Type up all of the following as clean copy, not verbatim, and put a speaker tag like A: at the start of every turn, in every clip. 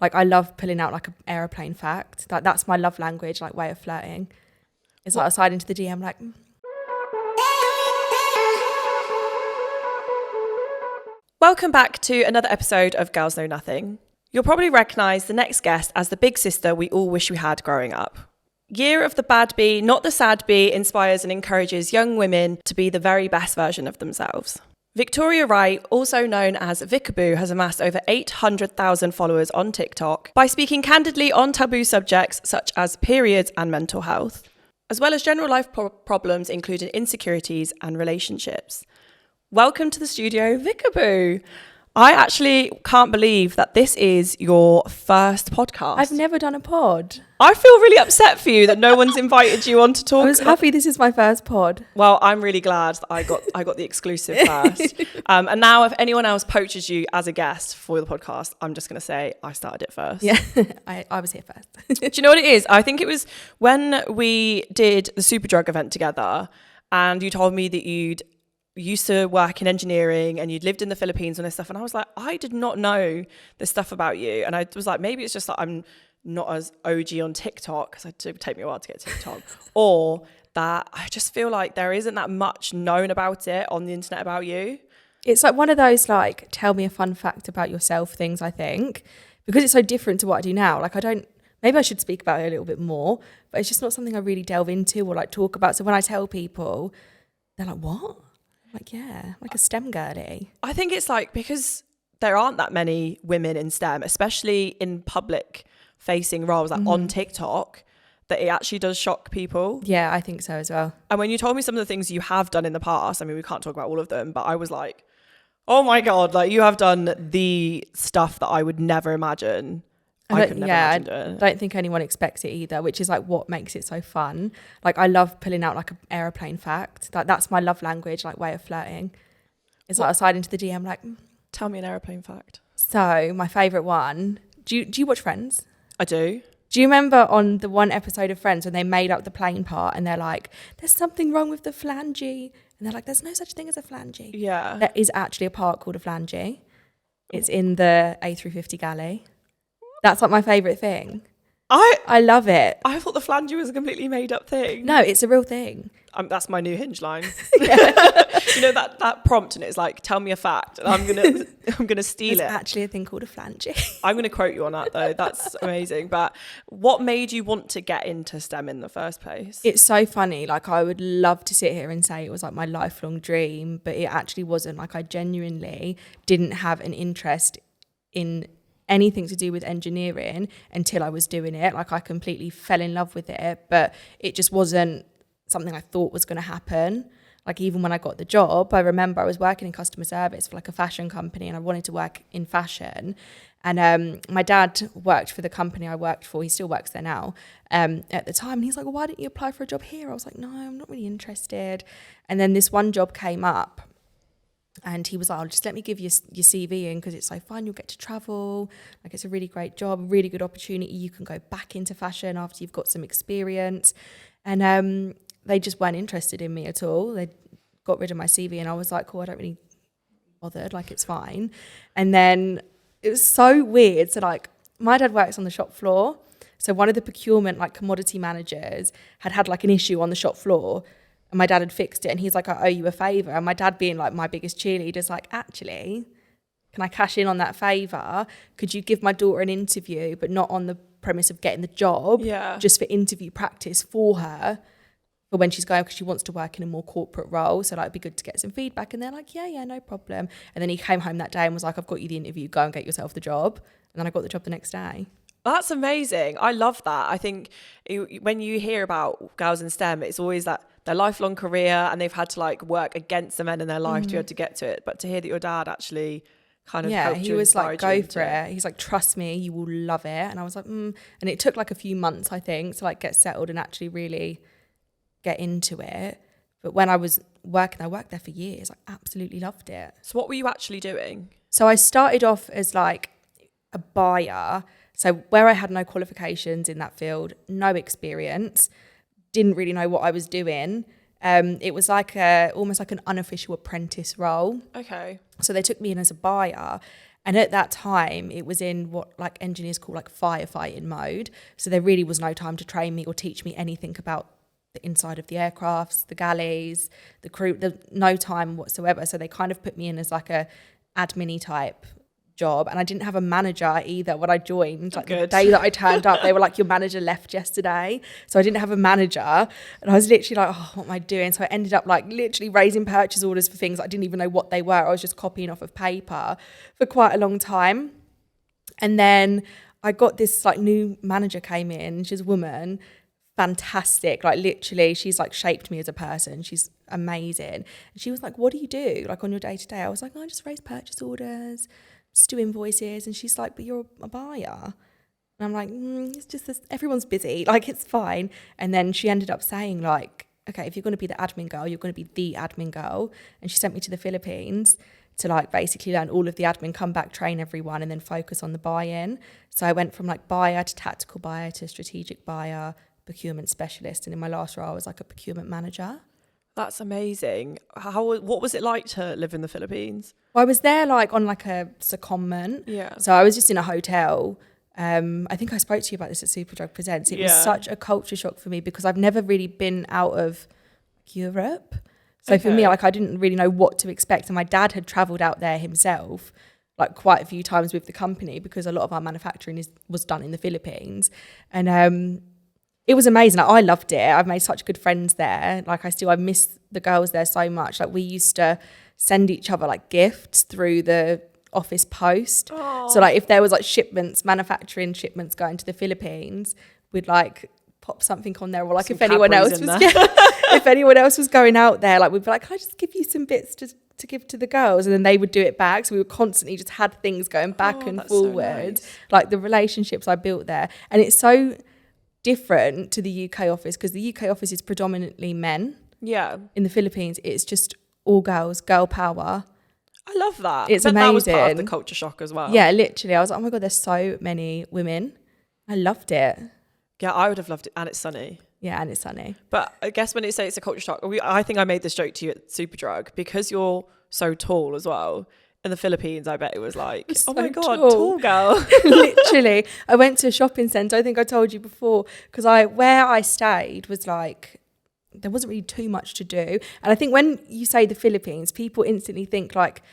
A: Like I love pulling out like an aeroplane fact. Like that's my love language, like way of flirting. It's like I slide into the DM like...
B: Welcome back to another episode of Girls Know Nothing. You'll probably recognise the next guest as the big sister we all wish we had growing up. Year of the Bad Bee, Not the Sad Bee inspires and encourages young women to be the very best version of themselves. Victoria Wright, also known as Vickaboo, has amassed over 800,000 followers on TikTok by speaking candidly on taboo subjects such as periods and mental health, as well as general life problems including insecurities and relationships. Welcome to the studio, Vickaboo. I actually can't believe that this is your first podcast.
A: I've never done a pod.
B: I feel really upset for you that no one's invited you on to talk.
A: I was happy this is my first pod.
B: Well, I'm really glad that I got the exclusive first. And now if anyone else poaches you as a guest for the podcast, I'm just going to say I started it first.
A: Yeah, I was here first.
B: Do you know what it is? I think it was when we did the Superdrug event together and you told me that you'd used to work in engineering and you'd lived in the Philippines and this stuff, and I was like, I did not know this stuff about you. And I was like, maybe it's just that I'm not as OG on TikTok, because it would take me a while to get TikTok, or that I just feel like there isn't that much known about it on the internet about you.
A: It's like one of those like tell me a fun fact about yourself things, I think, because it's so different to what I do now. Like maybe I should speak about it a little bit more, but it's just not something I really delve into or like talk about. So when I tell people, they're like, what? Like, yeah, like a STEM girly.
B: I think it's like because there aren't that many women in STEM, especially in public facing roles, like on TikTok, that it actually does shock people.
A: Yeah, I think so as well.
B: And when you told me some of the things you have done in the past, I mean, we can't talk about all of them, but I was like, oh my God, like you have done the stuff that I would never imagine. I
A: don't think anyone expects it either, which is like what makes it so fun. Like I love pulling out like an aeroplane fact. Like that's my love language, like way of flirting. It's like I slide into the DM like...
B: Tell me an aeroplane fact.
A: So my favourite one, do you watch Friends?
B: I do.
A: Do you remember on the one episode of Friends when they made up the plane part and they're like, there's something wrong with the flange? And they're like, there's no such thing as a flange.
B: Yeah.
A: There is actually a part called a flange. It's in the A350 galley. That's like my favourite thing. I love it.
B: I thought the flange was a completely made up thing.
A: No, it's a real thing.
B: That's my new Hinge line. You know that prompt and it's like, tell me a fact, and I'm gonna steal
A: There's
B: it.
A: actually a thing called a flange.
B: I'm gonna quote you on that though. That's amazing. But what made you want to get into STEM in the first place?
A: It's so funny. Like I would love to sit here and say it was like my lifelong dream, but it actually wasn't. Like I genuinely didn't have an interest in anything to do with engineering until I was doing it. Like I completely fell in love with it, but it just wasn't something I thought was going to happen. Like even when I got the job, I remember I was working in customer service for like a fashion company and I wanted to work in fashion. And my dad worked for the company I worked for. He still works there now at the time. And he's like, well, why didn't you apply for a job here? I was like, no, I'm not really interested. And then this one job came up. And he was like, oh, just let me give you your CV in because it's so fun. You'll get to travel. Like it's a really great job, really good opportunity. You can go back into fashion after you've got some experience. And they just weren't interested in me at all. They got rid of my CV and I was like, cool, I don't really bothered. Like it's fine. And then it was so weird. So like my dad works on the shop floor. So one of the procurement like commodity managers had like an issue on the shop floor. And my dad had fixed it and he's like, I owe you a favour. And my dad being like my biggest cheerleader is like, actually, can I cash in on that favour? Could you give my daughter an interview, but not on the premise of getting the job, just for interview practice for her for when she's going, because she wants to work in a more corporate role. So like, it'd be good to get some feedback. And they're like, yeah, no problem. And then he came home that day and was like, I've got you the interview, go and get yourself the job. And then I got the job the next day.
B: That's amazing. I love that. I think when you hear about girls in STEM, it's always that their lifelong career and they've had to like work against the men in their life to be able to get to it. But to hear that your dad actually kind of helped you,
A: he was like, go for
B: it.
A: He's like, trust me, you will love it. And I was like, And it took like a few months, I think, to like get settled and actually really get into it. But when I was working, I worked there for years. I absolutely loved it.
B: So what were you actually doing?
A: So I started off as like a buyer. So where I had no qualifications in that field, no experience, didn't really know what I was doing. It was like almost like an unofficial apprentice role.
B: Okay.
A: So they took me in as a buyer And at that time, it was in what like engineers call like firefighting mode. So there really was no time to train me or teach me anything about the inside of the aircrafts, the galleys, the crew, no time whatsoever. So they kind of put me in as like a admin-y type job, and I didn't have a manager either when I joined. Like the day that I turned up, they were like, your manager left yesterday. So I didn't have a manager, and I was literally like, oh, what am I doing? So I ended up like literally raising purchase orders for things I didn't even know what they were. I was just copying off of paper for quite a long time. And then I got this like new manager came in, she's a woman, fantastic, like literally she's like shaped me as a person. She's amazing. And she was like, what do you do like on your day to day? I was like, I just raise purchase orders, just do invoices. And she's like, but you're a buyer. And I'm like, it's just this, everyone's busy, like it's fine. And then she ended up saying like, okay, if you're going to be the admin girl, you're going to be the admin girl. And she sent me to the Philippines to like basically learn all of the admin, come back, train everyone, and then focus on the buy-in. So I went from like buyer to tactical buyer to strategic buyer, procurement specialist. And in my last role, I was like a procurement manager.
B: That's amazing. What was it like to live in the Philippines?
A: Well, I was there like on like a secondment.
B: Yeah.
A: So I was just in a hotel. I think I spoke to you about this at Superdrug Presents. It was such a culture shock for me because I've never really been out of Europe. So for me, like I didn't really know what to expect. And my dad had travelled out there himself like quite a few times with the company because a lot of our manufacturing was done in the Philippines. And it was amazing. Like, I loved it. I've made such good friends there. Like I miss the girls there so much. Like we used to send each other like gifts through the office post. Aww. So like if there was like manufacturing shipments going to the Philippines, we'd like pop something on there, or like if anyone else was if anyone else was going out there, like we'd be like, can I just give you some bits just to give to the girls? And then they would do it back. So we would constantly just had things going back and forward. So nice. Like the relationships I built there. And it's so different to the UK office because the UK office is predominantly men. Yeah. In the Philippines, it's just all girls, girl power.
B: I love that.
A: It's amazing. That was
B: part of the culture shock as well.
A: Yeah, literally. I was like, oh my God, there's so many women. I loved it.
B: Yeah, I would have loved it. And it's sunny.
A: Yeah, and it's sunny.
B: But I guess when you say it's a culture shock, I think I made this joke to you at Superdrug because you're so tall as well. In the Philippines, I bet it was like, oh my God, tall girl.
A: Literally. I went to a shopping centre, I think I told you before, because where I stayed was like, there wasn't really too much to do. And I think when you say the Philippines, people instantly think like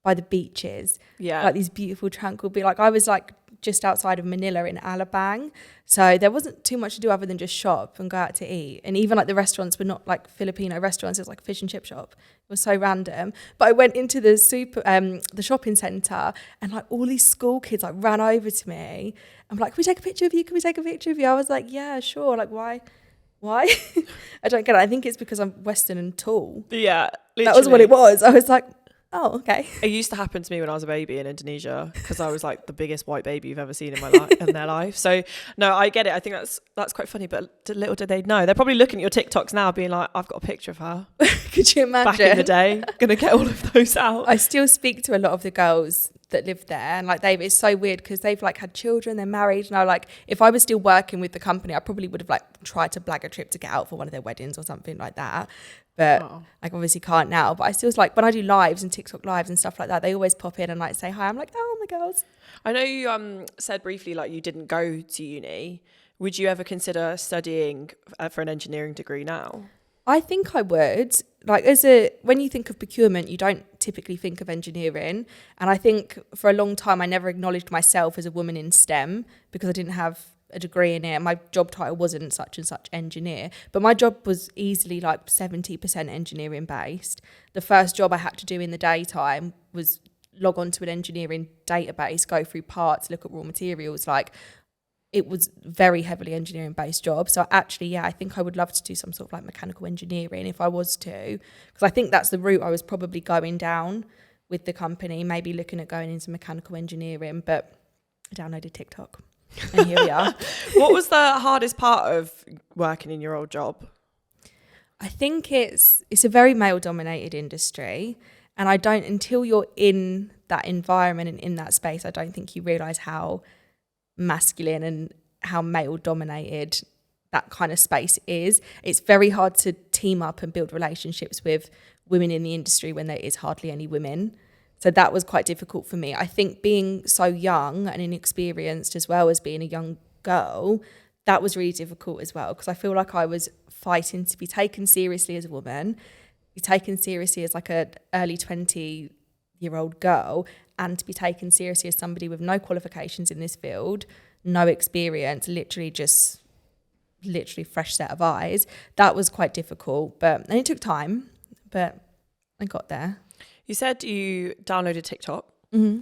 A: by the beaches. Yeah. Like these beautiful, tranquil beaches. Like I was like just outside of Manila in Alabang. So there wasn't too much to do other than just shop and go out to eat. And even like the restaurants were not like Filipino restaurants. It was like a fish and chip shop. It was so random. But I went into the the shopping centre and like all these school kids like ran over to me. I'm like, can we take a picture of you? Can we take a picture of you? I was like, yeah, sure. Like why? I don't get it. I think it's because I'm Western and tall.
B: Yeah. Literally.
A: That was what it was. I was like, oh, okay.
B: It used to happen to me when I was a baby in Indonesia because I was like the biggest white baby you've ever seen in their life. So no, I get it. I think that's quite funny, but little did they know. They're probably looking at your TikToks now being like, I've got a picture of her.
A: Could you imagine?
B: Back in the day, gonna get all of those out.
A: I still speak to a lot of the girls that live there, and like it's so weird because they've like had children, they're married, and I like if I was still working with the company, I probably would have like tried to blag a trip to get out for one of their weddings or something like that. But like obviously can't now. But I still like when I do lives and TikTok lives and stuff like that, they always pop in and like say hi. I'm like, oh my girls.
B: I know you said briefly like you didn't go to uni. Would you ever consider studying for an engineering degree now?
A: I think I would. Like when you think of procurement, you don't typically think of engineering. And I think for a long time, I never acknowledged myself as a woman in STEM because I didn't have a degree in it. My job title wasn't such and such engineer, but my job was easily like 70% engineering based. The first job I had to do in the daytime was log on to an engineering database, go through parts, look at raw materials. Like it was very heavily engineering based job. So actually, yeah, I think I would love to do some sort of like mechanical engineering if I was to, because I think that's the route I was probably going down with the company, maybe looking at going into mechanical engineering, but I downloaded TikTok. And here we are.
B: What was the hardest part of working in your old job?
A: I think it's a very male dominated industry, and I don't, until you're in that environment and in that space, I don't think you realise how masculine and how male dominated that kind of space is. It's very hard to team up and build relationships with women in the industry when there is hardly any women. So that was quite difficult for me. I think being so young and inexperienced as well as being a young girl, that was really difficult as well, because I feel like I was fighting to be taken seriously as a woman, be taken seriously as like a early 20-year-old girl, and to be taken seriously as somebody with no qualifications in this field, no experience, literally fresh set of eyes. That was quite difficult, and it took time, but I got there.
B: You said you downloaded TikTok.
A: Mm-hmm.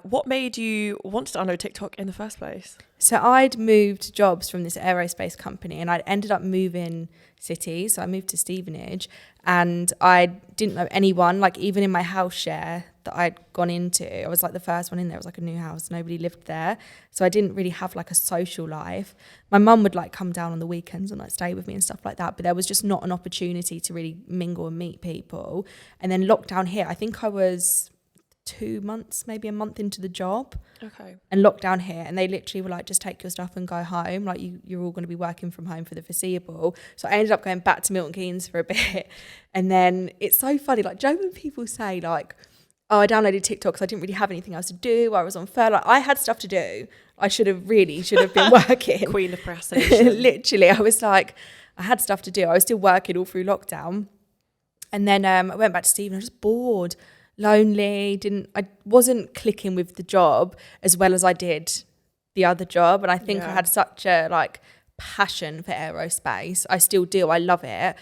B: What made you want to download TikTok in the first place?
A: So I'd moved jobs from this aerospace company, and I'd ended up moving cities. So I moved to Stevenage, and I didn't know anyone, like even in my house share that I'd gone into. I was like the first one in there. It was like a new house. Nobody lived there. So I didn't really have like a social life. My mum would like come down on the weekends and like stay with me and stuff like that. But there was just not an opportunity to really mingle and meet people. And then lockdown hit. I think I was 2 months, maybe a month into the job.
B: Okay.
A: And lockdown here, and they literally were like, just take your stuff and go home. Like you're all going to be working from home for the foreseeable. So I ended up going back to Milton Keynes for a bit. And then it's so funny, like, Joe, when people say like, oh, I downloaded TikTok because I didn't really have anything else to do. I was on furlough. Like, I had stuff to do. I should have been working.
B: Queen of procrastination.
A: Literally, I was like, I had stuff to do. I was still working all through lockdown. And then I went back to Steve, and I was just bored, lonely. I wasn't clicking with the job as well as I did the other job. And I think I had such a like passion for aerospace. I still do. I love it.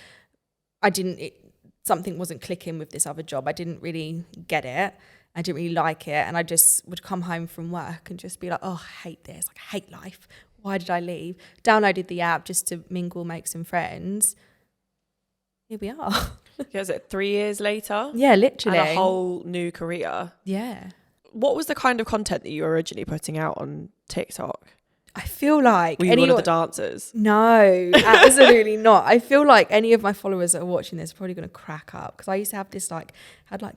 A: Something wasn't clicking with this other job. I didn't really get it. I didn't really like it. And I just would come home from work and just be like, oh, I hate this. Like, I hate life. Why did I leave? Downloaded the app just to mingle, make some friends. Here we are.
B: Yeah, is it 3 years later?
A: Yeah, literally.
B: And a whole new career.
A: Yeah.
B: What was the kind of content that you were originally putting out on TikTok?
A: I feel like...
B: Were you one of the dancers?
A: No, absolutely not. I feel like any of my followers that are watching this are probably going to crack up, because I used to have this had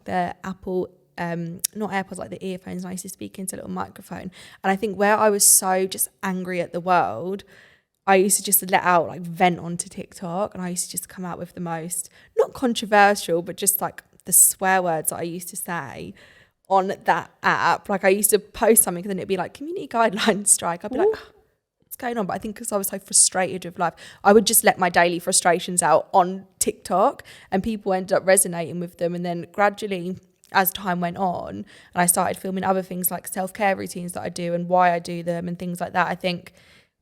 A: the Apple, not AirPods, like the earphones, and I used to speak into a little microphone. And I think where I was so just angry at the world, I used to just let out, like, vent onto TikTok, and I used to just come out with the most, not controversial, but just like the swear words that I used to say on that app. Like, I used to post something and then it'd be like community guidelines strike. I'd be like, oh, what's going on? But I think because I was so frustrated with life, I would just let my daily frustrations out on TikTok, and people ended up resonating with them. And then gradually, as time went on, and I started filming other things like self-care routines that I do and why I do them and things like that, I think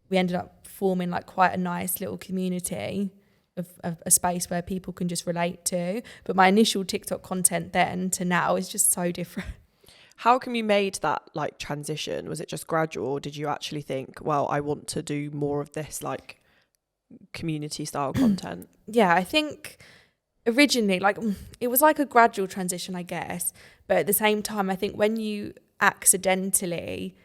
A: we ended up forming like quite a nice little community of a space where people can just relate to. But my initial TikTok content then to now is just so different.
B: How come you made that like transition? Was it just gradual, or did you actually think, well, I want to do more of this like community style content?
A: Yeah, I think originally, like, it was like a gradual transition, I guess. But at the same time, I think when you accidentally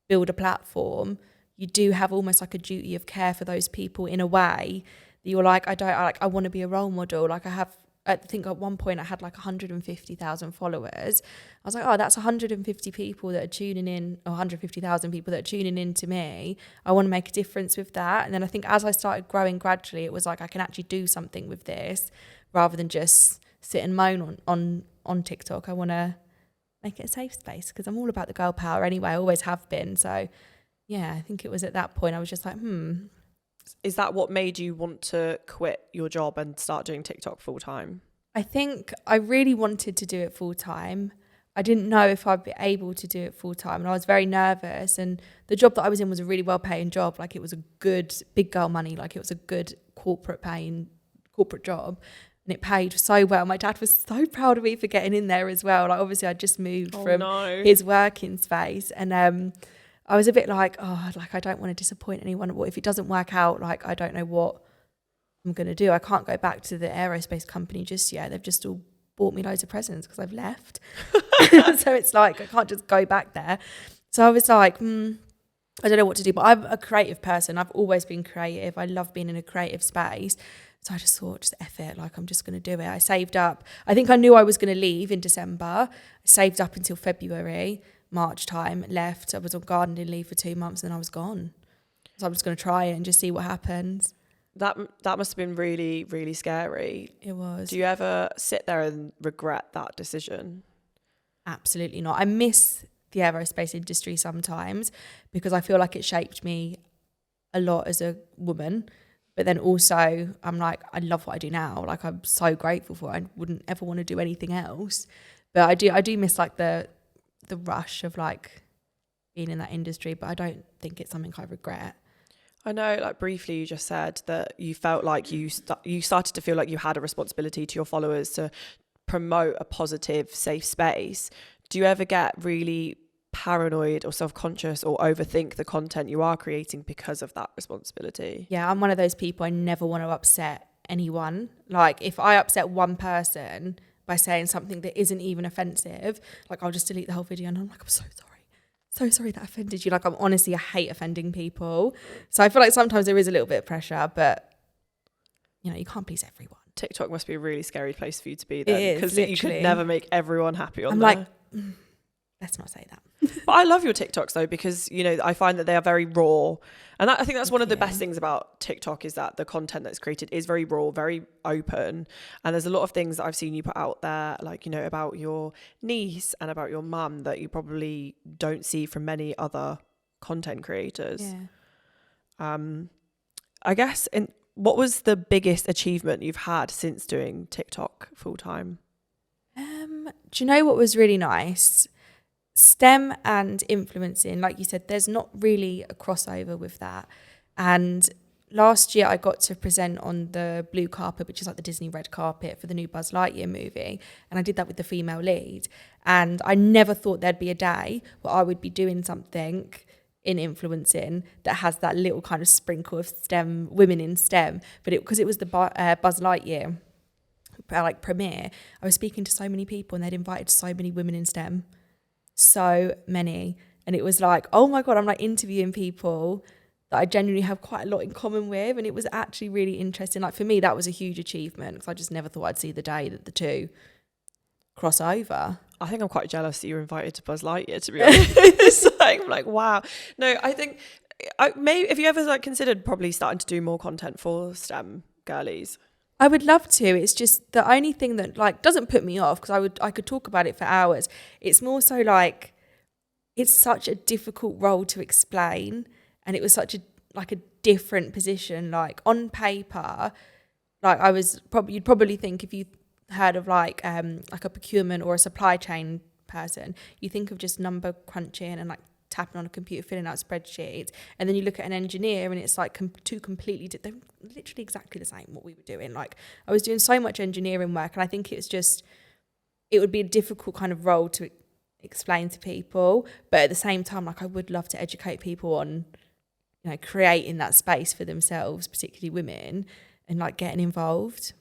A: build a platform, you do have almost like a duty of care for those people in a way that you're like, I want to be a role model. Like, I think at one point I had like 150,000 followers. I was like, oh, that's 150 people that are tuning in, or 150,000 people that are tuning in to me. I want to make a difference with that. And then I think as I started growing gradually, it was like, I can actually do something with this rather than just sit and moan on TikTok. I want to make it a safe space, because I'm all about the girl power anyway. I always have been. So yeah, I think it was at that point I was just like,
B: Is that what made you want to quit your job and start doing TikTok full time?
A: I think I really wanted to do it full time. I didn't know if I'd be able to do it full time, and I was very nervous. And the job that I was in was a really well paying job. Like, it was a good big girl money. Like, it was a good corporate job, and it paid so well. My dad was so proud of me for getting in there as well. Like, obviously I just moved from his working space, and I was a bit like, oh, like, I don't want to disappoint anyone. What if it doesn't work out? Like, I don't know what I'm going to do. I can't go back to the aerospace company just yet. They've just all bought me loads of presents because I've left. So it's like, I can't just go back there. So I was like, I don't know what to do. But I'm a creative person. I've always been creative. I love being in a creative space. So I just thought, just F it, like, I'm just going to do it. I saved up. I think I knew I was going to leave in December. I saved up until February. March time, left. I was on gardening leave for 2 months, and I was gone. So I'm just going to try it and just see what happens.
B: That must have been really, really scary.
A: It was.
B: Do you ever sit there and regret that decision?
A: Absolutely not. I miss the aerospace industry sometimes because I feel like it shaped me a lot as a woman. But then also I'm like, I love what I do now. Like I'm so grateful for it. I wouldn't ever want to do anything else. But I do miss like the rush of like being in that industry, but I don't think it's something I regret.
B: I know, like briefly you just said that you felt like you started to feel like you had a responsibility to your followers to promote a positive, safe space. Do you ever get really paranoid or self-conscious or overthink the content you are creating because of that responsibility?
A: Yeah, I'm one of those people, I never want to upset anyone. Like if I upset one person by saying something that isn't even offensive, like I'll just delete the whole video and I'm like, I'm so sorry. So sorry that offended you. Like I'm honestly, I hate offending people. So I feel like sometimes there is a little bit of pressure, but you know, you can't please everyone.
B: TikTok must be a really scary place for you to be then.
A: It is,
B: because you could never make everyone happy on there.
A: I'm like, let's not say that.
B: But I love your TikToks though, because, you know, I find that they are very raw. And I think that's one of the best things about TikTok is that the content that's created is very raw, very open. And there's a lot of things that I've seen you put out there, like, you know, about your niece and about your mum that you probably don't see from many other content creators.
A: Yeah.
B: I guess, what was the biggest achievement you've had since doing TikTok full time?
A: Do you know what was really nice? STEM and influencing, like you said, there's not really a crossover with that. And last year I got to present on the blue carpet, which is like the Disney red carpet for the new Buzz Lightyear movie. And I did that with the female lead. And I never thought there'd be a day where I would be doing something in influencing that has that little kind of sprinkle of STEM, women in STEM. But because it was the Buzz Lightyear like premiere, I was speaking to so many people and they'd invited so many women in STEM. So many. And it was like, oh my God, I'm like interviewing people that I genuinely have quite a lot in common with. And it was actually really interesting. Like for me, that was a huge achievement because I just never thought I'd see the day that the two cross over.
B: I think I'm quite jealous that you were invited to Buzz Lightyear, to be honest. I'm like, wow. No, I think, have you ever like considered probably starting to do more content for STEM girlies?
A: I would love to. It's just the only thing that like doesn't put me off because I could talk about it for hours. It's more so like it's such a difficult role to explain, and it was such a like a different position. Like on paper, like you'd probably think if you heard of like a procurement or a supply chain person, you think of just number crunching and like tapping on a computer, filling out spreadsheets, and then you look at an engineer and it's like two completely they're literally exactly the same what we were doing. Like I was doing so much engineering work, and I think it would be a difficult kind of role to explain to people, but at the same time, like I would love to educate people on, you know, creating that space for themselves, particularly women, and like getting involved.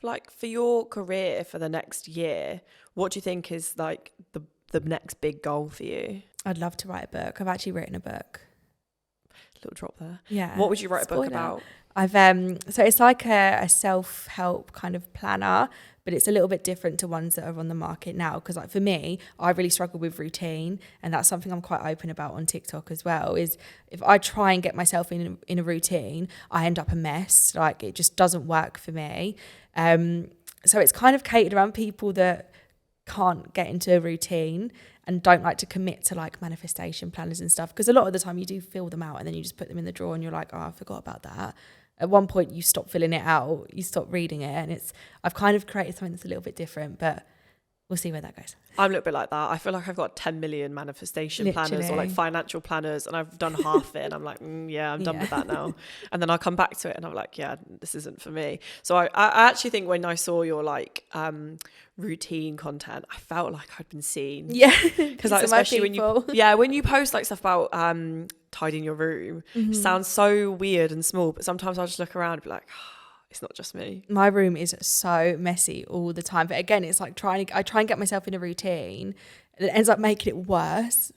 B: Like for your career for the next year, what do you think is like the next big goal for you?
A: I'd love to write a book. I've actually written a book.
B: Little drop there.
A: Yeah.
B: What would you write a book about?
A: I've so it's like a self-help kind of planner, but it's a little bit different to ones that are on the market now. Because like for me, I really struggle with routine, and that's something I'm quite open about on TikTok as well. Is if I try and get myself in a routine, I end up a mess. Like it just doesn't work for me. So it's kind of catered around people that can't get into a routine and don't like to commit to like manifestation planners and stuff, because a lot of the time you do fill them out and then you just put them in the drawer and you're like, oh, I forgot about that. At one point you stop filling it out, you stop reading it, and I've kind of created something that's a little bit different, but we'll see where that goes.
B: I'm a little bit like that. I feel like I've got 10 million manifestation planners or like financial planners, and I've done half it and I'm like, yeah, I'm done with that now. And then I'll come back to it and I'm like, yeah, this isn't for me. So I actually think when I saw your like routine content, I felt like I'd been seen.
A: Yeah.
B: Because like, especially when you post like stuff about tidying your room, sounds so weird and small, but sometimes I'll just look around and be like, it's not just me.
A: My room is so messy all the time. But again, it's like I try and get myself in a routine, and it ends up making it worse.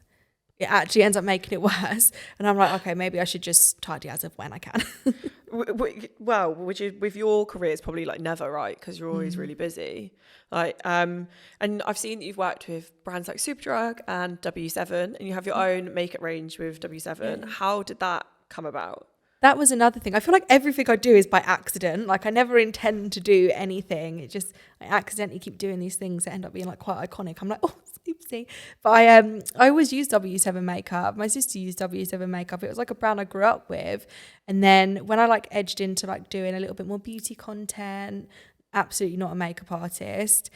A: It actually ends up making it worse. And I'm like, okay, maybe I should just tidy as of when I can.
B: Well, with your career, it's probably like never, right? Because you're always really busy. Like, and I've seen that you've worked with brands like Superdrug and W7, and you have your own makeup range with W7. Yeah. How did that come about?
A: That was another thing. I feel like everything I do is by accident. Like I never intend to do anything. I accidentally keep doing these things that end up being like quite iconic. I'm like, oh, it's Oopsie. But I always used W7 makeup. My sister used W7 makeup. It was like a brand I grew up with. And then when I like edged into like doing a little bit more beauty content, absolutely not a makeup artist,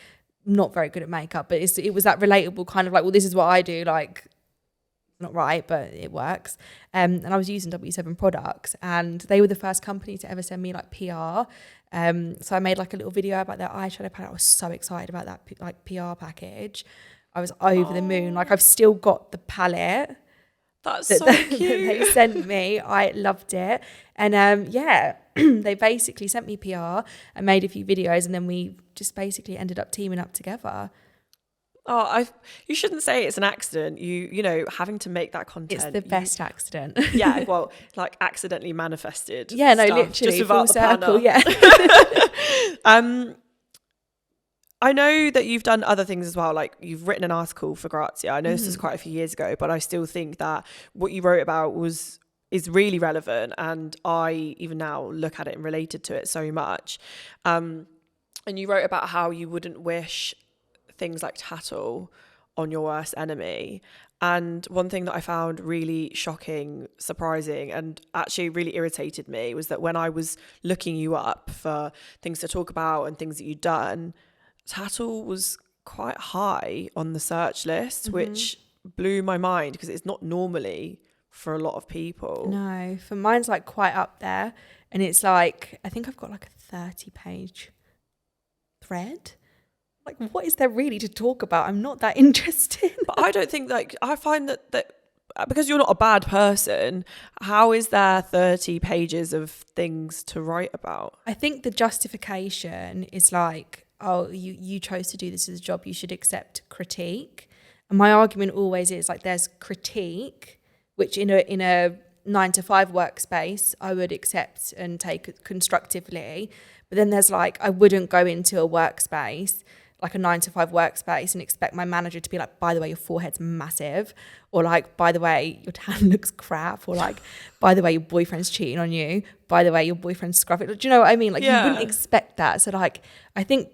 A: not very good at makeup, but it was that relatable kind of like, well, this is what I do, like, not right, but it works. And I was using W7 products, and they were the first company to ever send me like PR. So I made like a little video about their eyeshadow palette. I was so excited about that like PR package. I was over the moon. Like, I've still got the palette
B: That's
A: that,
B: so
A: that
B: cute.
A: they sent me. I loved it. And yeah, they basically sent me PR and made a few videos, and then we just basically ended up teaming up together.
B: Oh, you shouldn't say it's an accident. You know, having to make that content.
A: It's the best accident.
B: Yeah, well, like accidentally manifested.
A: Yeah, no,
B: stuff,
A: literally,
B: just
A: full
B: without the
A: circle,
B: planner.
A: yeah.
B: I know that you've done other things as well. Like, you've written an article for Grazia. I know this was quite a few years ago, but I still think that what you wrote about is really relevant, and I even now look at it and related to it so much. And you wrote about how you wouldn't wish things like tattle on your worst enemy. And one thing that I found really shocking, surprising, and actually really irritated me was that when I was looking you up for things to talk about and things that you'd done, tattle was quite high on the search list, which blew my mind because it's not normally for a lot of people.
A: No, for mine's like quite up there, and it's like, I think I've got like a 30-page thread. Like, what is there really to talk about? I'm not that interested.
B: But I don't think, like, I find that because you're not a bad person, how is there 30 pages of things to write about?
A: I think the justification is like, oh, you chose to do this as a job, you should accept critique. And my argument always is like, there's critique, which in a 9-to-5 workspace I would accept and take constructively. But then there's like, I wouldn't go into a workspace, like a 9-to-5 workspace, and expect my manager to be like, by the way, your forehead's massive, or like, by the way, your tan looks crap, or like, by the way, your boyfriend's cheating on you, by the way, your boyfriend's scruffy. Do you know what I mean? Like, you wouldn't expect that. So like, I think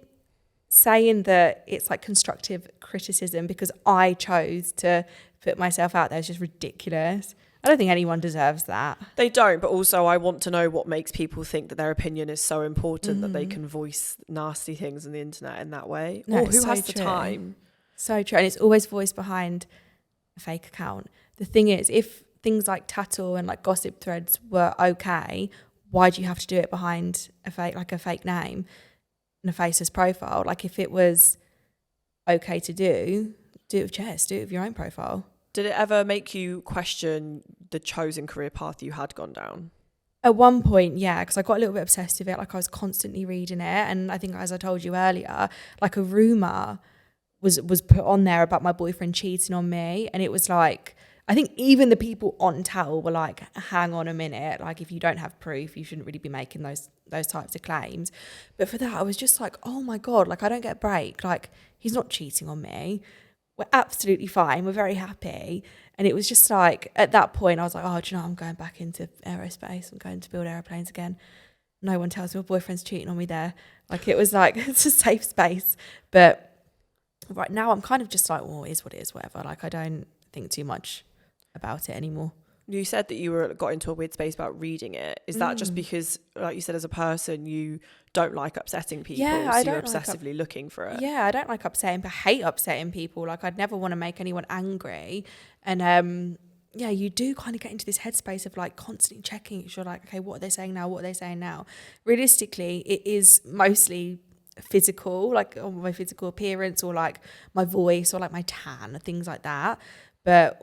A: saying that it's like constructive criticism because I chose to put myself out there is just ridiculous. I don't think anyone deserves that.
B: They don't, but also I want to know what makes people think that their opinion is so important that they can voice nasty things on the internet in that way.
A: No,
B: or who
A: so
B: has the
A: true.
B: time?
A: So true. And it's always voiced behind a fake account. The thing is, if things like tattle and like gossip threads were okay, why do you have to do it behind a fake name and a faceless profile? Like, if it was okay to do it with chest, do it with your own profile.
B: Did it ever make you question the chosen career path you had gone down?
A: At one point, yeah, because I got a little bit obsessed with it. Like, I was constantly reading it. And I think, as I told you earlier, like, a rumour was put on there about my boyfriend cheating on me. And it was like, I think even the people on Tattle were like, hang on a minute. Like, if you don't have proof, you shouldn't really be making those types of claims. But for that, I was just like, oh my God, like, I don't get a break. Like, he's not cheating on me. We're absolutely fine. We're very happy. And it was just like, at that point, I was like, oh, do you know, I'm going back into aerospace. I'm going to build airplanes again. No one tells me my boyfriend's cheating on me there. Like, it was like, it's a safe space. But right now, I'm kind of just like, well, it is what it is, whatever. Like, I don't think too much about it anymore.
B: You said that you got into a weird space about reading it. Is that just because, like you said, as a person, you don't like upsetting people,
A: Yeah,
B: so you're obsessively looking for it?
A: Yeah, I don't like upsetting, but I hate upsetting people. Like, I'd never want to make anyone angry. And yeah, you do kind of get into this headspace of like constantly checking. You're like, okay, what are they saying now? What are they saying now? Realistically, it is mostly physical, like my physical appearance, or like my voice, or like my tan, things like that. But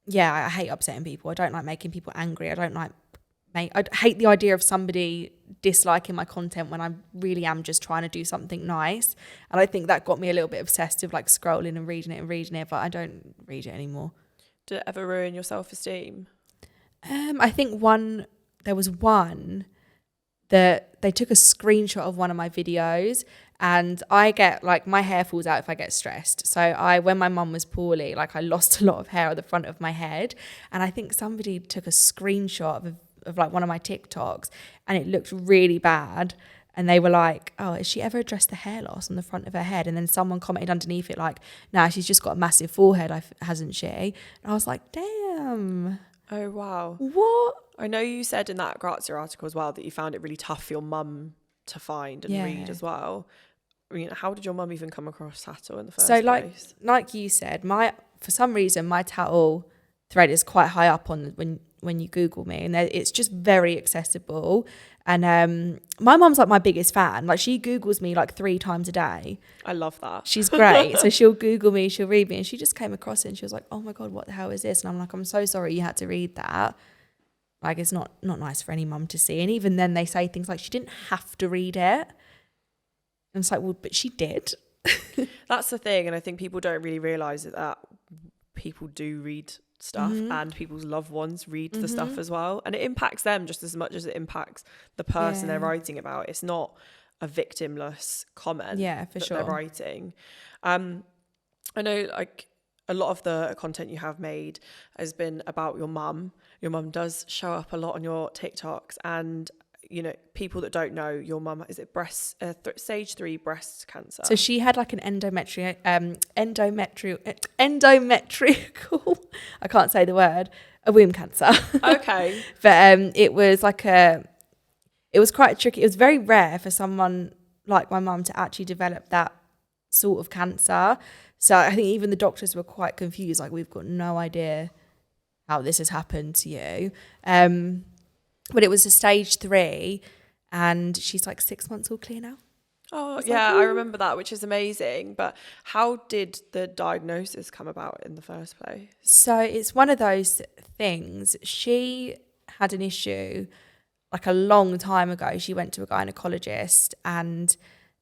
A: yeah, I hate upsetting people. I don't like making people angry. I hate the idea of somebody disliking my content when I really am just trying to do something nice. And I think that got me a little bit obsessed with like scrolling and reading it, but I don't read it anymore.
B: Did it ever ruin your self-esteem?
A: I think there was one that they took a screenshot of one of my videos, and I get like, my hair falls out if I get stressed. So when my mum was poorly, like, I lost a lot of hair at the front of my head, and I think somebody took a screenshot of like one of my TikToks, and it looked really bad. And they were like, oh, has she ever addressed the hair loss on the front of her head? And then someone commented underneath it like, nah, she's just got a massive forehead, hasn't she? And I was like, damn.
B: Oh, wow.
A: What?
B: I know you said in that Grazia article as well that you found it really tough for your mum to find and read as well. I mean, how did your mum even come across tattle in the first place?
A: Like you said, for some reason, my tattle thread is quite high up on when you Google me, and it's just very accessible. And my mum's like my biggest fan. Like, she Googles me like 3 times a day.
B: I love that.
A: She's great. So she'll Google me, she'll read me, and she just came across it and she was like, oh my God, what the hell is this? And I'm like, I'm so sorry you had to read that. Like, it's not nice for any mum to see. And even then they say things like, she didn't have to read it. And it's like, well, but she did.
B: That's the thing. And I think people don't really realise that people do read stuff, and people's loved ones read the stuff as well. And it impacts them just as much as it impacts the person they're writing about. It's not a victimless comment that they're writing. I know, like, a lot of the content you have made has been about your mum. Your mum does show up a lot on your TikToks, and you know, people that don't know, your mum, is it stage 3 breast cancer?
A: So she had like an endometrial, I can't say the word, a womb cancer.
B: Okay.
A: But it was quite tricky. It was very rare for someone like my mum to actually develop that sort of cancer. So I think even the doctors were quite confused. Like, we've got no idea how this has happened to you. But it was a stage 3, and she's like 6 months all clear now.
B: Oh, yeah, I remember that, which is amazing. But how did the diagnosis come about in the first place?
A: So it's one of those things. She had an issue like a long time ago. She went to a gynecologist, and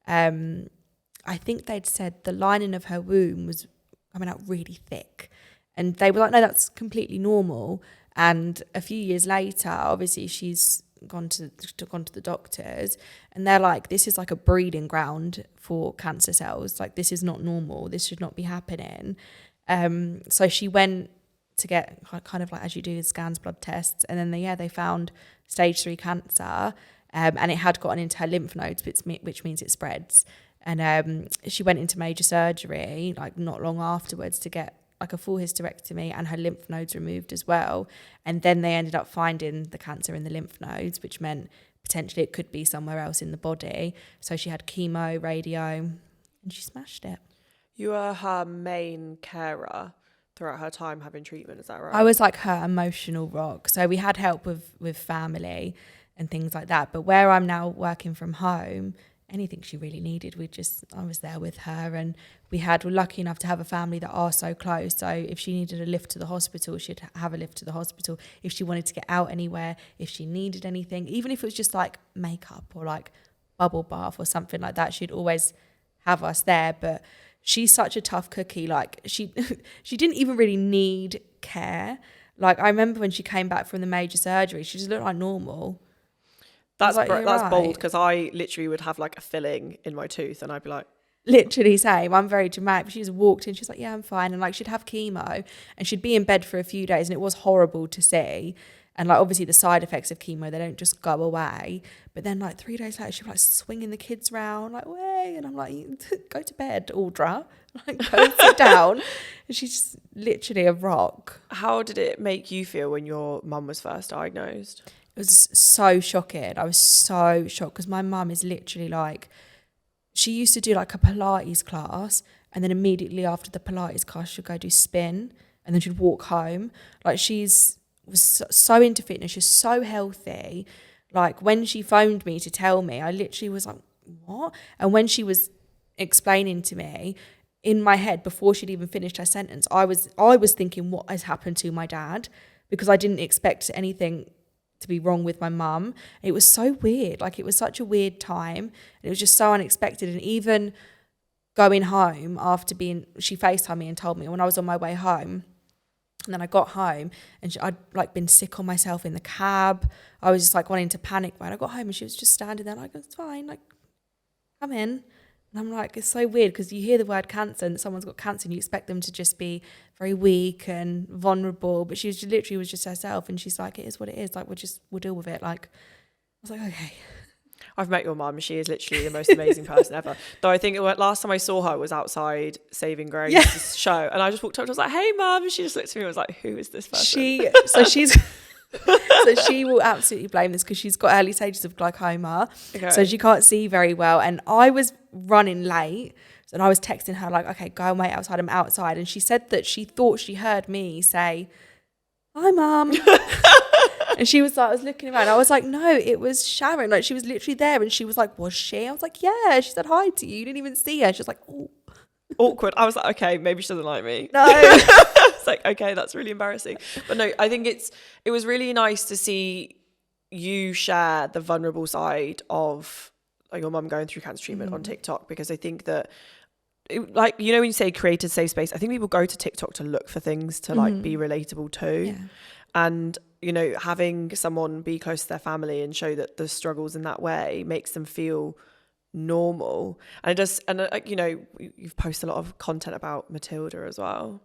A: I think they'd said the lining of her womb was coming out really thick. And they were like, no, that's completely normal. And a few years later, obviously, she's gone to the doctors, and they're like, this is like a breeding ground for cancer cells. Like, this is not normal. This should not be happening. So she went to get kind of like, as you do, scans, blood tests, and then they found stage 3 cancer, and it had gotten into her lymph nodes, which means it spreads. And she went into major surgery like not long afterwards to get like a full hysterectomy and her lymph nodes removed as well. And then they ended up finding the cancer in the lymph nodes, which meant potentially it could be somewhere else in the body. So she had chemo, radio, and she smashed it.
B: You were her main carer throughout her time having treatment, is that right?
A: I was like her emotional rock. So we had help with family and things like that. But where I'm now working from home, anything she really needed, I was there with her, and we're lucky enough to have a family that are so close. So if she needed a lift to the hospital, she'd have a lift to the hospital. If she wanted to get out anywhere, if she needed anything, even if it was just like makeup or like bubble bath or something like that, she'd always have us there. But she's such a tough cookie. Like, she didn't even really need care. Like, I remember when she came back from the major surgery, she just looked like normal.
B: That's
A: right.
B: bold, because I literally would have like a filling in my tooth and I'd be like,
A: literally same. I'm very dramatic. She just walked in, she's like, yeah, I'm fine. And like, she'd have chemo and she'd be in bed for a few days, and it was horrible to see. And like, obviously the side effects of chemo, they don't just go away. But then like 3 days later, she'd be like swinging the kids around like, way. And I'm like, go to bed, Audra. Like, go sit down. And she's just literally a rock.
B: How did it make you feel when your mum was first diagnosed?
A: It was so shocking. I was so shocked, because my mum is literally like, she used to do like a Pilates class, and then immediately after the Pilates class, she'd go do spin, and then she'd walk home. Like, was so into fitness. She's so healthy. Like, when she phoned me to tell me, I literally was like, what? And when she was explaining to me, in my head, before she'd even finished her sentence, I was thinking, what has happened to my dad? Because I didn't expect anything to be wrong with my mum. It was so weird. Like, it was such a weird time. It was just so unexpected. And even going home after she FaceTimed me and told me when I was on my way home. And then I got home, and I'd like been sick on myself in the cab. I was just like wanting to panic. When I got home, and she was just standing there like, it's fine, like, come in. And I'm like, it's so weird, because you hear the word cancer and someone's got cancer and you expect them to just be very weak and vulnerable. But she literally was just herself, and she's like, it is what it is. Like, we'll deal with it. Like, I was like, okay.
B: I've met your mum. She is literally the most amazing person ever. Though I think last time I saw her was outside Saving Grace's show, and I just walked up and I was like, "Hey, mum!" And she just looked at me and was like, "Who is this person?"
A: So she will absolutely blame this because she's got early stages of glaucoma, so she can't see very well. And I was running late, and I was texting her like, "Okay, go and wait outside. I'm outside." And she said that she thought she heard me say, "Hi, mum." And she was like, I was looking around. I was like, no, it was Sharon. Like, she was literally there. And she was like, was she? I was like, yeah. She said hi to you. You didn't even see her. She was like, oh.
B: Awkward. I was like, okay, maybe she doesn't like me.
A: No.
B: It's like, okay, that's really embarrassing. But no, I think it was really nice to see you share the vulnerable side of like your mum going through cancer treatment on TikTok, because I think that like, you know, when you say created safe space, I think people go to TikTok to look for things to like be relatable to. Yeah. And, you know, having someone be close to their family and show that the struggles in that way makes them feel normal. And it does, and you know, you've posted a lot of content about Matilda as well.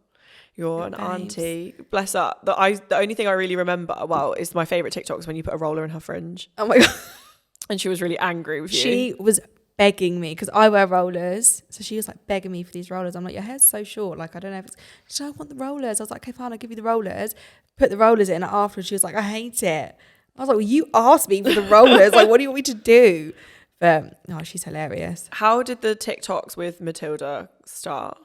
B: You're an auntie, bless her. The only thing I really remember, well, is my favourite TikTok is when you put a roller in her fringe.
A: Oh my God.
B: And she was really angry with you.
A: She was begging me because I wear rollers, so she was like begging me for these rollers. I'm like, your hair's so short, like I don't know if it's. She said, I want the rollers. I was like, okay, fine, I'll give you the rollers. Put the rollers in, and afterwards she was like, I hate it. I was like, well, you asked me for the rollers, like what do you want me to do? But no, she's hilarious.
B: How did the TikToks with Matilda start?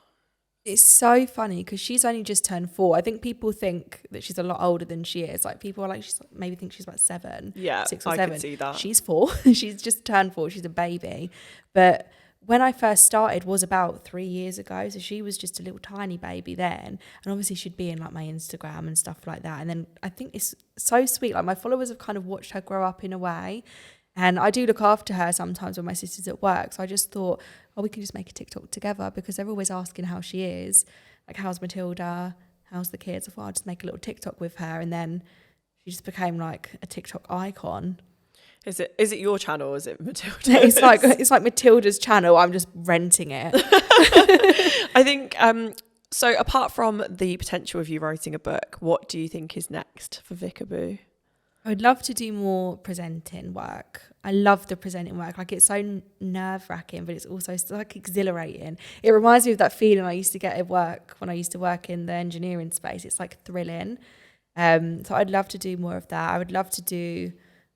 A: It's so funny because she's only just turned 4. I think people think that she's a lot older than she is. Like people are like, she's maybe think she's about 7, 6 or 7.
B: I could see that.
A: She's 4. She's just turned 4. She's a baby. But when I first started was about 3 years ago. So she was just a little tiny baby then. And obviously she'd be in like my Instagram and stuff like that. And then I think it's so sweet. Like my followers have kind of watched her grow up in a way. And I do look after her sometimes when my sister's at work. So I just thought, oh, we can just make a TikTok together because they're always asking how she is. Like, how's Matilda? How's the kids? I thought I'll just make a little TikTok with her. And then she just became like a TikTok icon.
B: Is it your channel or is it Matilda's?
A: It's like Matilda's channel. I'm just renting it.
B: I think, so apart from the potential of you writing a book, what do you think is next for Vickaboo?
A: I would love to do more presenting work. I love the presenting work. Like, it's so nerve-wracking, but it's also like exhilarating. It reminds me of that feeling I used to get at work when I used to work in the engineering space. It's like thrilling. So I'd love to do more of that. I would love to do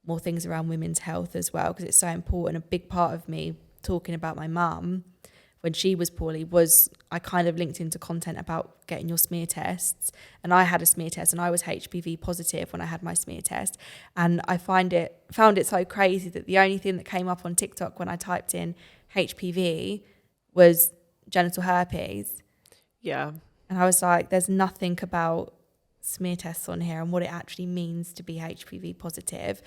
A: more things around women's health as well, because it's so important. A big part of me talking about my mum when she was poorly was I kind of linked into content about getting your smear tests. And I had a smear test and I was HPV positive when I had my smear test. And I found it so crazy that the only thing that came up on TikTok when I typed in HPV was genital herpes.
B: Yeah.
A: And I was like, there's nothing about smear tests on here and what it actually means to be HPV positive.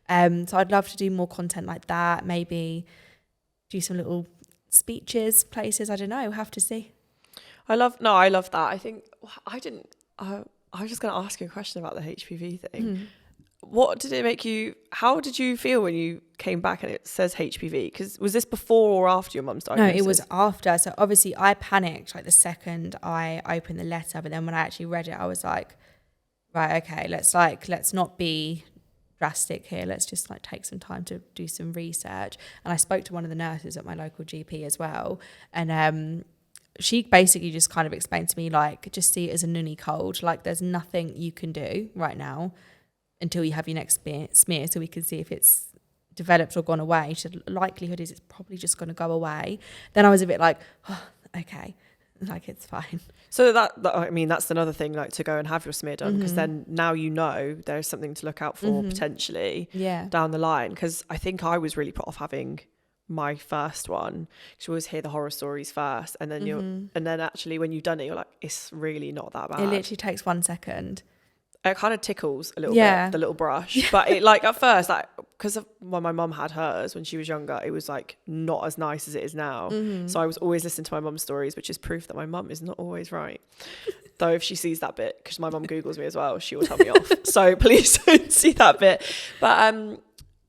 A: So I'd love to do more content like that, maybe do some little speeches, places, I don't know, we'll have to see.
B: I love that. I think I was just going to ask you a question about the HPV thing. What did it make you, how did you feel when you came back and it says HPV? Because was this before or after your mum's diagnosis?
A: No, it was after. So obviously I panicked like the second I opened the letter, but then when I actually read it, I was like, right, okay, let's not be drastic here. Let's just like take some time to do some research. And I spoke to one of the nurses at my local GP as well. And she basically just kind of explained to me, like, just see it as a nunny cold. Like, there's nothing you can do right now until you have your next smear so we can see if it's developed or gone away. She said, likelihood is it's probably just going to go away. Then I was a bit like, oh, okay, like it's fine.
B: So that I mean, that's another thing, like to go and have your smear done, because then now you know there's something to look out for potentially down the line. Because I think I was really put off having my first one. You always hear the horror stories first, and then and then actually when you've done it, you're like, it's really not that bad.
A: It literally takes 1 second.
B: It kind of tickles a little bit, the little brush. But it, like, at first, like, because when my mum had hers when she was younger, it was like not as nice as it is now. So I was always listening to my mum's stories, which is proof that my mum is not always right. Though if she sees that bit, because my mum Googles me as well, she will tell me off. So please don't see that bit. But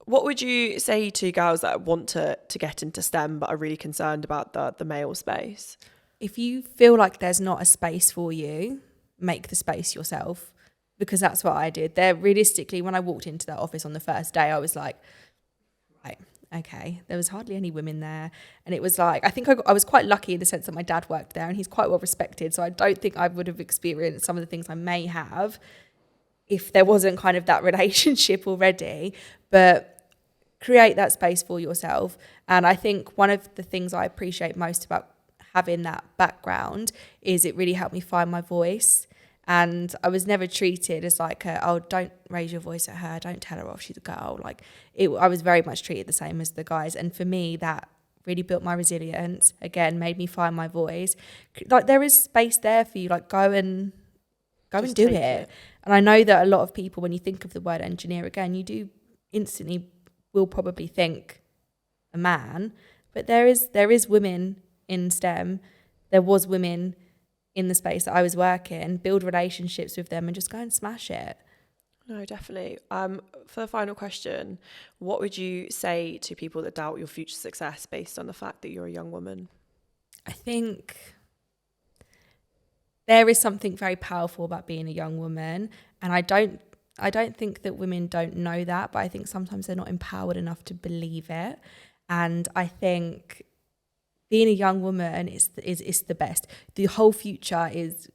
B: what would you say to girls that want to get into STEM but are really concerned about the male space?
A: If you feel like there's not a space for you, make the space yourself. Because that's what I did. There, realistically, when I walked into that office on the first day, I was like, right, okay, there was hardly any women there. And it was like, I think I was quite lucky in the sense that my dad worked there and he's quite well respected. So I don't think I would have experienced some of the things I may have if there wasn't kind of that relationship already. But create that space for yourself. And I think one of the things I appreciate most about having that background is it really helped me find my voice. And I was never treated as like, oh, don't raise your voice at her, don't tell her off, she's a girl. Like, I was very much treated the same as the guys. And for me, that really built my resilience. Again, made me find my voice. Like, there is space there for you. Like, go and do it. And I know that a lot of people, when you think of the word engineer, again, you do instantly will probably think a man. But there is women in STEM. There was women in the space that I was working, build relationships with them and just go and smash it.
B: No, definitely. For the final question, what would you say to people that doubt your future success based on the fact that you're a young woman?
A: I think there is something very powerful about being a young woman, and I don't think that women don't know that, but I think sometimes they're not empowered enough to believe it. And I think being a young woman is the best. The whole future is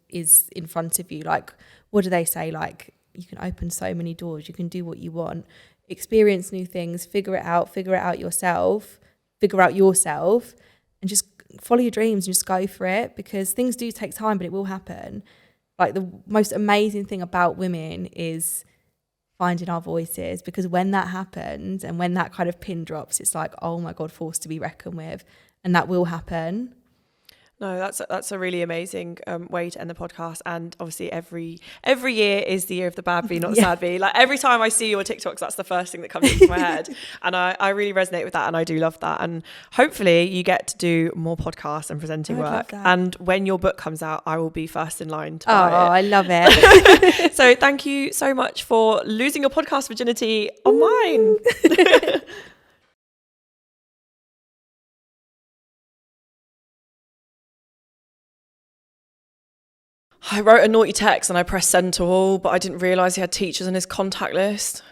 A: in front of you. Like, what do they say? Like, you can open so many doors. You can do what you want, experience new things, figure it out yourself, and just follow your dreams and just go for it, because things do take time, but it will happen. Like, the most amazing thing about women is finding our voices, because when that happens and when that kind of pin drops, it's like, oh my God, force to be reckoned with. And that will happen.
B: No, that's a really amazing way to end the podcast. And obviously every year is the year of the bad bee, not the sad bee. Like, every time I see your TikToks, that's the first thing that comes into my head. And I really resonate with that, and I do love that. And hopefully you get to do more podcasts and presenting work. And when your book comes out, I will be first in line to buy it.
A: I love it.
B: So thank you so much for losing your podcast virginity on mine. I wrote a naughty text and I pressed send to all, but I didn't realise he had teachers on his contact list.